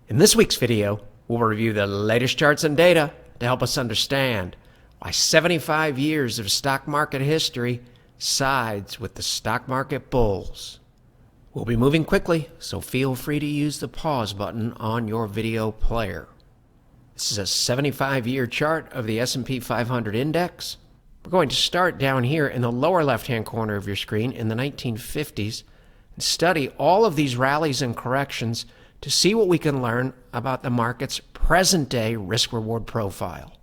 In this week's video, we'll review the latest charts and data to help us understand why 75 years of stock market history sides with the stock market bulls. We'll be moving quickly, so feel free to use the pause button on your video player. This is a 75-year chart of the S&P 500 index. We're going to start down here in the lower left-hand corner of your screen in the 1950s and study all of these rallies and corrections to see what we can learn about the market's present-day risk-reward profile.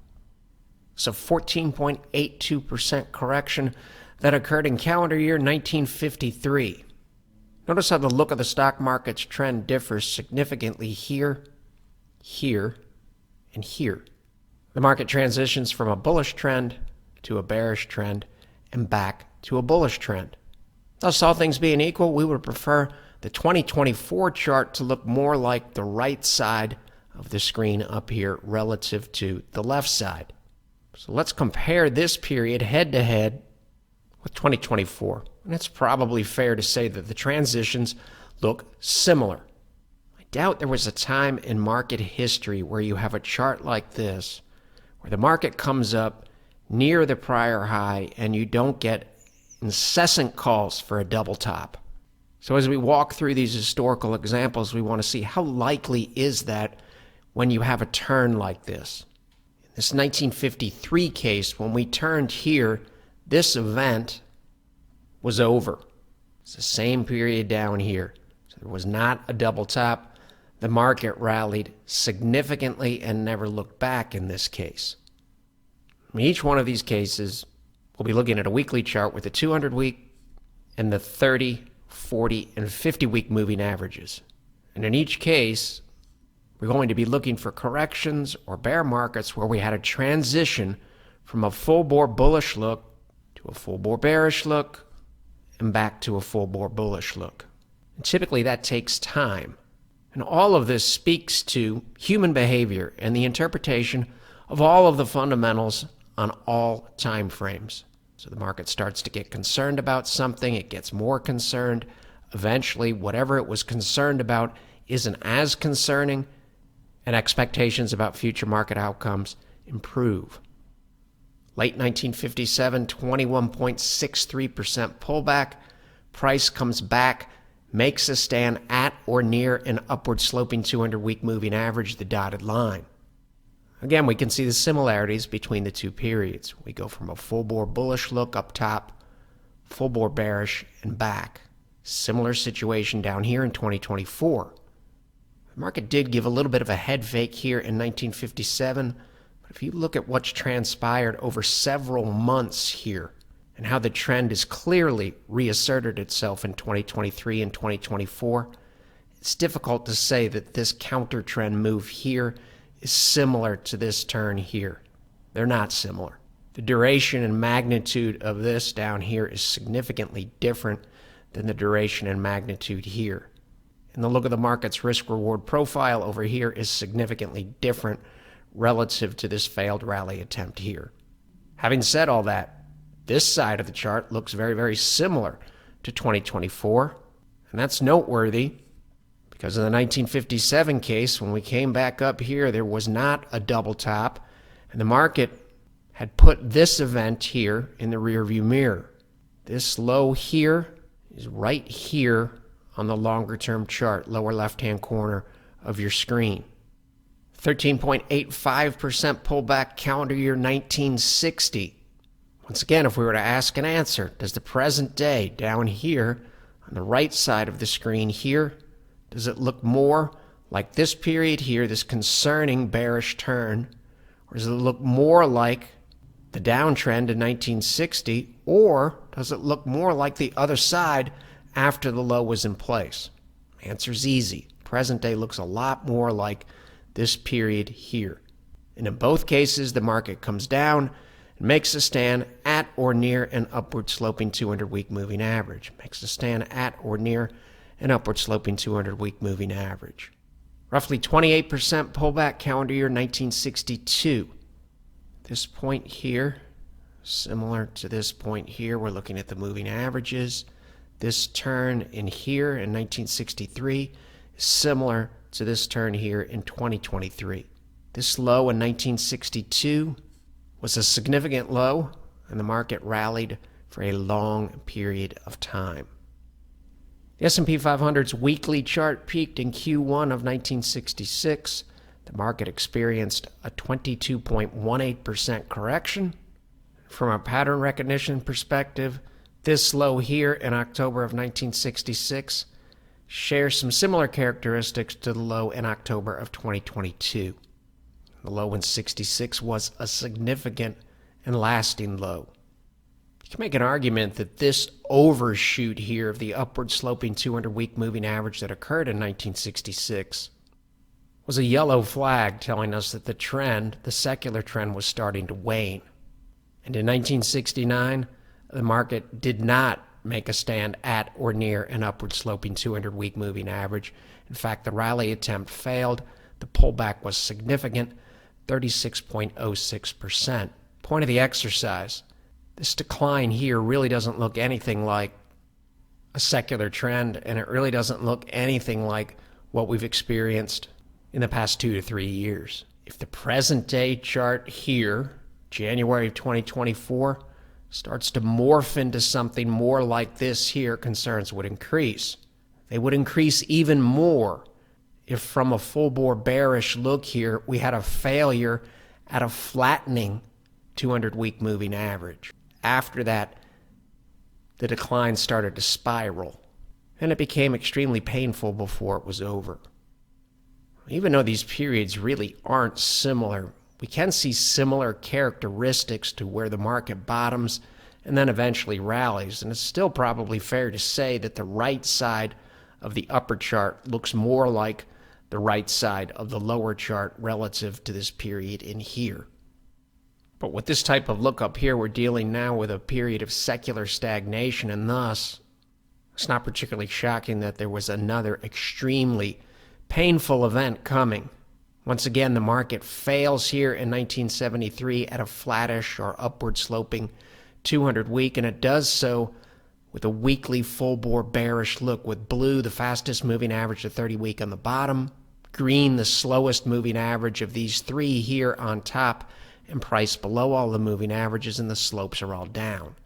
It's a 14.82% correction that occurred in calendar year 1953. Notice how the look of the stock market's trend differs significantly here, here, and here. The market transitions from a bullish trend to a bearish trend and back to a bullish trend. Thus, all things being equal, we would prefer the 2024 chart to look more like the right side of the screen up here relative to the left side. So let's compare this period head-to-head with 2024. And it's probably fair to say that the transitions look similar. I doubt there was a time in market history where you have a chart like this, where the market comes up near the prior high and you don't get incessant calls for a double top. So as we walk through these historical examples, we want to see how likely is that when you have a turn like this. In this 1953 case, when we turned here, this event was over. It's the same period down here. So there was not a double top. The market rallied significantly and never looked back in this case. In each one of these cases, we'll be looking at a weekly chart with the 200-week and the 30, 40, and 50-week moving averages. And in each case, we're going to be looking for corrections or bear markets where we had a transition from a full-bore bullish look to a full-bore bearish look and back to a full-bore bullish look. And typically that takes time. And all of this speaks to human behavior and the interpretation of all of the fundamentals on all time frames. So the market starts to get concerned about something, it gets more concerned. Eventually, whatever it was concerned about isn't as concerning, and expectations about future market outcomes improve. Late 1957, 21.63% pullback. Price comes back, makes a stand at or near an upward sloping 200-week moving average, the dotted line. Again, we can see the similarities between the two periods. We go from a full-bore bullish look up top, full-bore bearish, and back. Similar situation down here in 2024. The market did give a little bit of a head fake here in 1957, but if you look at what's transpired over several months here and how the trend has clearly reasserted itself in 2023 and 2024, it's difficult to say that this counter trend move here is similar to this turn here. They're not similar. The duration and magnitude of this down here is significantly different than the duration and magnitude here. And the look of the market's risk-reward profile over here is significantly different relative to this failed rally attempt here. Having said all that, this side of the chart looks very, very similar to 2024, and that's noteworthy because in the 1957 case, when we came back up here, there was not a double top, and the market had put this event here in the rearview mirror. This low here is right here on the longer-term chart, lower left-hand corner of your screen. 13.85% pullback calendar year 1960. Once again, if we were to ask and answer, does the present day down here on the right side of the screen here, does it look more like this period here, this concerning bearish turn, or does it look more like the downtrend in 1960, or does it look more like the other side after the low was in place? Answer's easy. Present day looks a lot more like this period here. And in both cases, the market comes down and makes a stand at or near an upward sloping 200-week moving average. Makes a stand at or near an upward sloping 200-week moving average. Roughly 28% pullback calendar year 1962. This point here, similar to this point here, we're looking at the moving averages. This turn in here in 1963 is similar to this turn here in 2023. This low in 1962 was a significant low, and the market rallied for a long period of time. The S&P 500's weekly chart peaked in Q1 of 1966. The market experienced a 22.18% correction. From a pattern recognition perspective, this low here in October of 1966 shares some similar characteristics to the low in October of 2022. The low in 66 was a significant and lasting low. You can make an argument that this overshoot here of the upward sloping 200-week moving average that occurred in 1966 was a yellow flag telling us that the trend, the secular trend, was starting to wane. And in 1969, the market did not make a stand at or near an upward sloping 200-week moving average. In fact, the rally attempt failed. The pullback was significant, 36.06%. Point of the exercise: this decline here really doesn't look anything like a secular trend, and it really doesn't look anything like what we've experienced in the past 2 to 3 years. If the present day chart here, January of 2024, starts to morph into something more like this here, concerns would increase. They would increase even more if from a full-bore bearish look here, we had a failure at a flattening 200-week moving average. After that, the decline started to spiral, and it became extremely painful before it was over. Even though these periods really aren't similar, we can see similar characteristics to where the market bottoms and then eventually rallies, and it's still probably fair to say that the right side of the upper chart looks more like the right side of the lower chart relative to this period in here. But with this type of look up here, we're dealing now with a period of secular stagnation, and thus it's not particularly shocking that there was another extremely painful event coming. Once again, the market fails here in 1973 at a flattish or upward sloping 200-week, and it does so with a weekly full-bore bearish look, with blue the fastest moving average to 30-week on the bottom, green the slowest moving average of these three here on top, and price below all the moving averages, and the slopes are all down.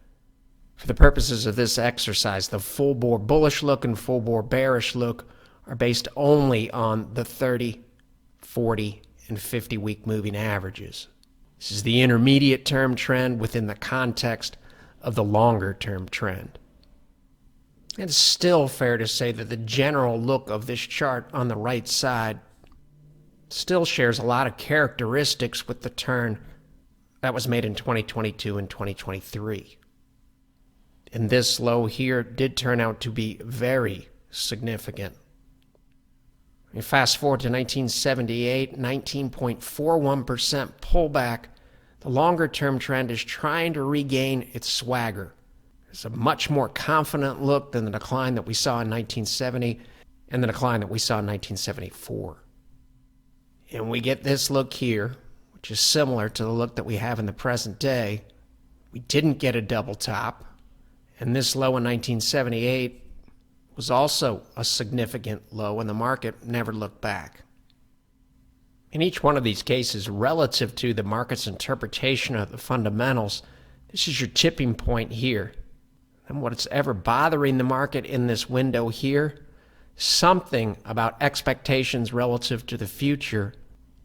For the purposes of this exercise, the full-bore bullish look and full-bore bearish look are based only on the 30, 40, and 50-week moving averages. This is the intermediate term trend within the context of the longer term trend. It's still fair to say that the general look of this chart on the right side still shares a lot of characteristics with the turn that was made in 2022 and 2023. And this low here did turn out to be very significant. You fast forward to 1978, 19.41% pullback. The longer-term trend is trying to regain its swagger. It's a much more confident look than the decline that we saw in 1970 and the decline that we saw in 1974. And we get this look here, which is similar to the look that we have in the present day. We didn't get a double top, and this low in 1978 was also a significant low, and the market never looked back. In each one of these cases, relative to the market's interpretation of the fundamentals, this is your tipping point here. And what's ever bothering the market in this window here, something about expectations relative to the future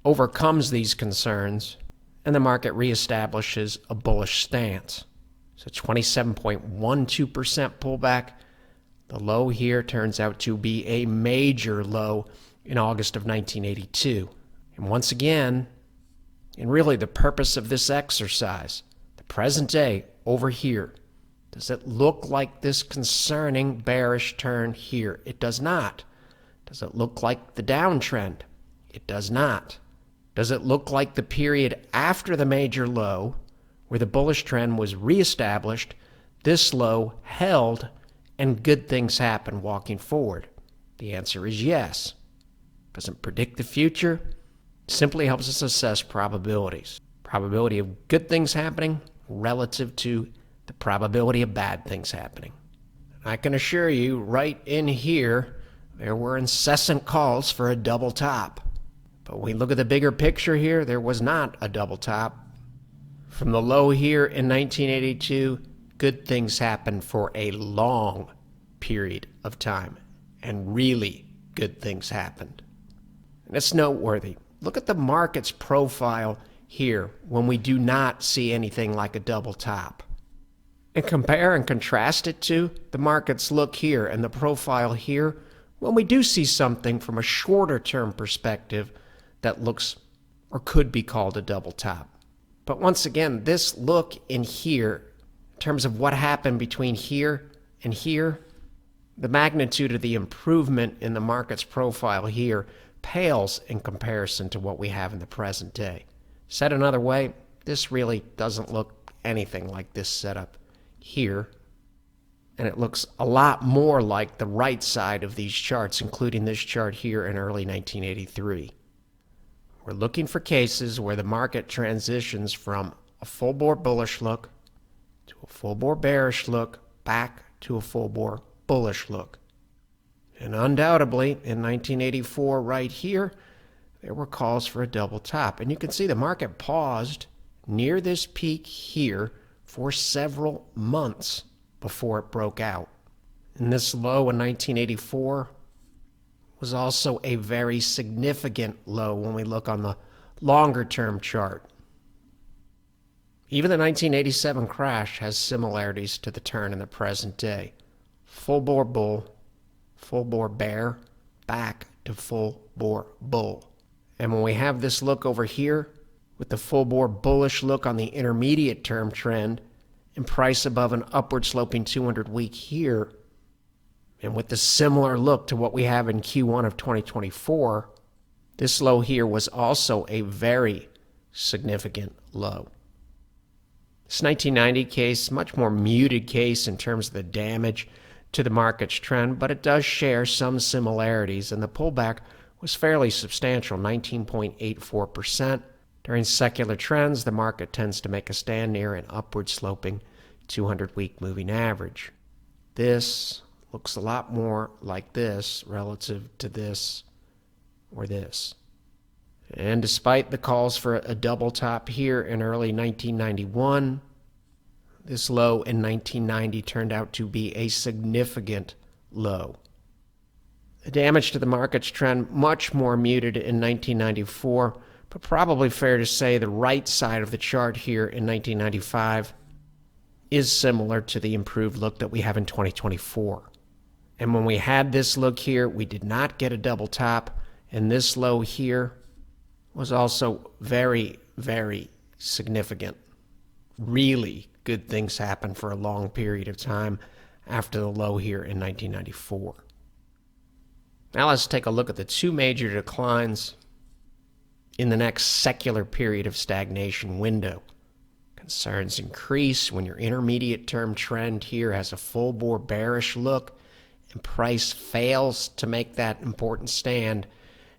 overcomes these concerns, and the market reestablishes a bullish stance. So 27.12% pullback. The low here turns out to be a major low in August of 1982. And once again, and really the purpose of this exercise, the present day over here, does it look like this concerning bearish turn here? It does not. Does it look like the downtrend? It does not. Does it look like the period after the major low, where the bullish trend was reestablished, this low held, and good things happen walking forward? The answer is yes. Doesn't predict the future, simply helps us assess probabilities. Probability of good things happening relative to the probability of bad things happening. I can assure you, right in here, there were incessant calls for a double top. But when we look at the bigger picture here, there was not a double top. From the low here in 1982, good things happened for a long period of time. And really good things happened. And it's noteworthy. Look at the market's profile here when we do not see anything like a double top. And compare and contrast it to the market's look here and the profile here when we do see something from a shorter term perspective that looks or could be called a double top. But once again, this look in here, in terms of what happened between here and here, the magnitude of the improvement in the market's profile here pales in comparison to what we have in the present day. Said another way, this really doesn't look anything like this setup here, and it looks a lot more like the right side of these charts, including this chart here in early 1983. We're looking for cases where the market transitions from a full-bore bullish look to a full-bore bearish look back to a full-bore bullish look. And undoubtedly, in 1984 right here, there were calls for a double top. And you can see the market paused near this peak here for several months before it broke out. And this low in 1984 was also a very significant low when we look on the longer term chart. Even the 1987 crash has similarities to the turn in the present day. Full bore bull, full bore bear, back to full bore bull. And when we have this look over here with the full bore bullish look on the intermediate term trend and price above an upward sloping 200 week here, and with the similar look to what we have in Q1 of 2024, this low here was also a very significant low. This 1990 case, much more muted case in terms of the damage to the market's trend, but it does share some similarities, and the pullback was fairly substantial, 19.84%. During secular trends, the market tends to make a stand near an upward sloping 200-week moving average. This looks a lot more like this relative to this or this. And despite the calls for a double top here in early 1991, this low in 1990 turned out to be a significant low. The damage to the market's trend much more muted in 1994, but probably fair to say the right side of the chart here in 1995 is similar to the improved look that we have in 2024. And when we had this look here, we did not get a double top, and this low here was also very, very significant. Really good things happened for a long period of time after the low here in 1994. Now let's take a look at the two major declines in the next secular period of stagnation window. Concerns increase when your intermediate term trend here has a full bore bearish look and price fails to make that important stand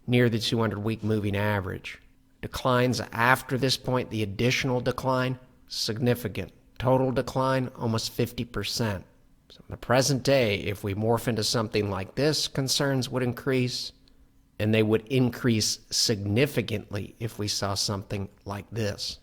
near the 200-week moving average. Declines after this point, the additional decline, significant. Total decline, almost 50%. So in the present day, if we morph into something like this, concerns would increase, and they would increase significantly if we saw something like this.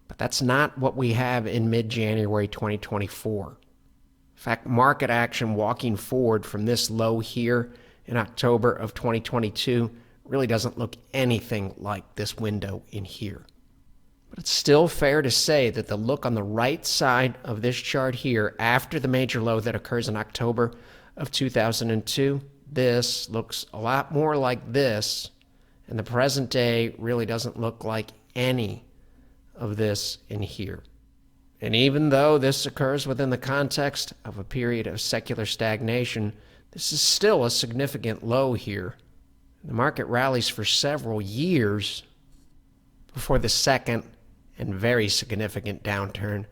But that's not what we have in mid-January 2024. In fact, market action walking forward from this low here in October of 2022 really doesn't look anything like this window in here. But it's still fair to say that the look on the right side of this chart here after the major low that occurs in October of 2002, this looks a lot more like this, and the present day really doesn't look like any of this in here. And even though this occurs within the context of a period of secular stagnation, this is still a significant low here. The market rallies for several years before the second and very significant downturn.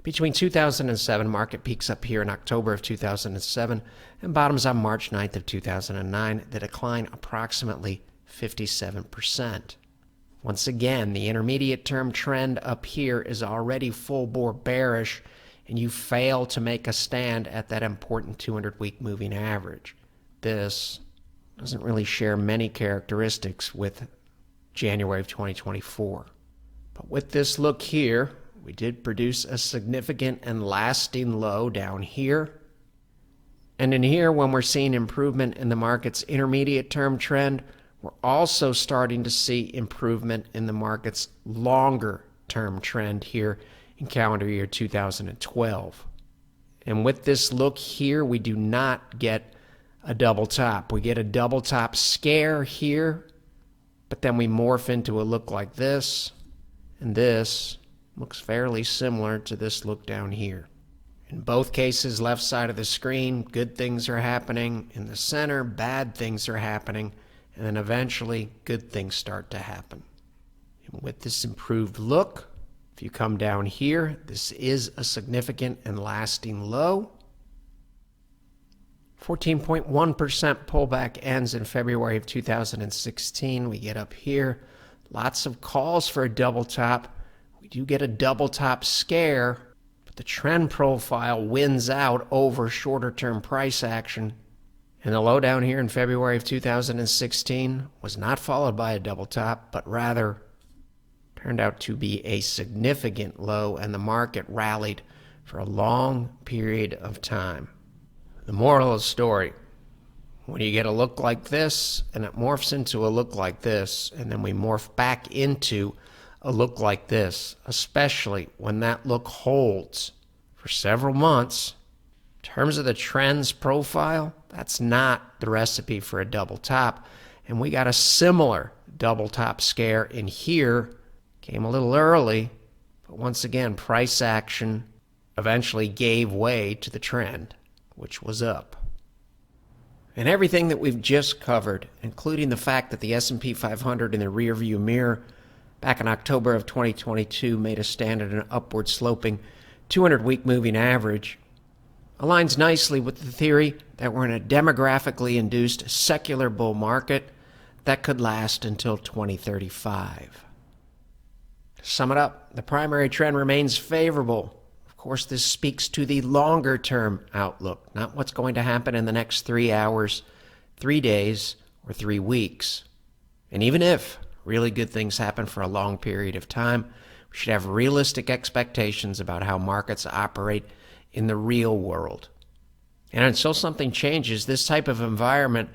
Between 2007, market peaks up here in October of 2007 and bottoms on March 9th of 2009, the decline approximately 57%. Once again, the intermediate term trend up here is already full bore bearish, and you fail to make a stand at that important 200-week moving average. this doesn't really share many characteristics with January of 2024. But with this look here, we did produce a significant and lasting low down here. And in here, when we're seeing improvement in the market's intermediate term trend, we're also starting to see improvement in the market's longer term trend here in calendar year 2012. And with this look here, we do not get a double top. We get a double top scare here, but then we morph into a look like this, and this looks fairly similar to this look down here. In both cases, left side of the screen, good things are happening. In the center, bad things are happening. And then eventually, good things start to happen. And with this improved look, if you come down here, this is a significant and lasting low. 14.1% pullback ends in February of 2016. We get up here. Lots of calls for a double top. We do get a double top scare, but the trend profile wins out over shorter term price action. And the low down here in February of 2016 was not followed by a double top, but rather turned out to be a significant low, and the market rallied for a long period of time. The moral of the story: when you get a look like this and it morphs into a look like this, and then we morph back into a look like this, especially when that look holds for several months, in terms of the trends profile, that's not the recipe for a double top. And we got a similar double top scare in here. Came a little early, but once again, price action eventually gave way to the trend, which was up. And everything that we've just covered, including the fact that the S&P 500 in the rearview mirror back in October of 2022 made a stand at an upward sloping 200-week moving average, aligns nicely with the theory that we're in a demographically induced secular bull market that could last until 2035. To sum it up, the primary trend remains favorable. Of course, this speaks to the longer-term outlook, not what's going to happen in the next 3 hours, 3 days, or 3 weeks. And even if really good things happen for a long period of time, we should have realistic expectations about how markets operate in the real world. And until something changes, this type of environment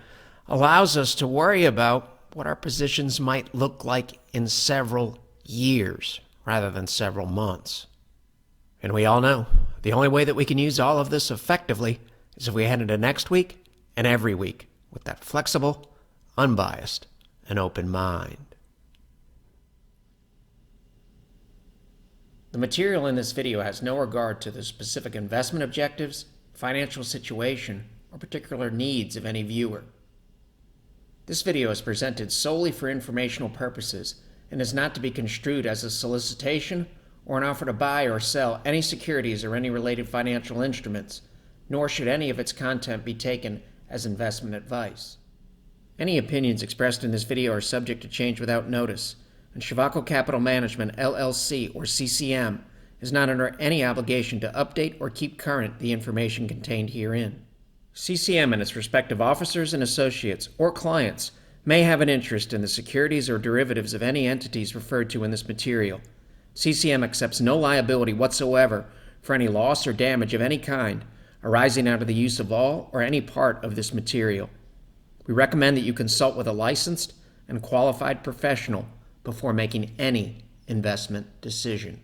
allows us to worry about what our positions might look like in several years rather than several months. And we all know the only way that we can use all of this effectively is if we head into next week and every week with that flexible, unbiased, and open mind. The material in this video has no regard to the specific investment objectives, financial situation, or particular needs of any viewer. This video is presented solely for informational purposes and is not to be construed as a solicitation or an offer to buy or sell any securities or any related financial instruments, nor should any of its content be taken as investment advice. Any opinions expressed in this video are subject to change without notice, and Shavaco Capital Management, LLC, or CCM, is not under any obligation to update or keep current the information contained herein. CCM and its respective officers and associates or clients may have an interest in the securities or derivatives of any entities referred to in this material. CCM accepts no liability whatsoever for any loss or damage of any kind arising out of the use of all or any part of this material. We recommend that you consult with a licensed and qualified professional before making any investment decision.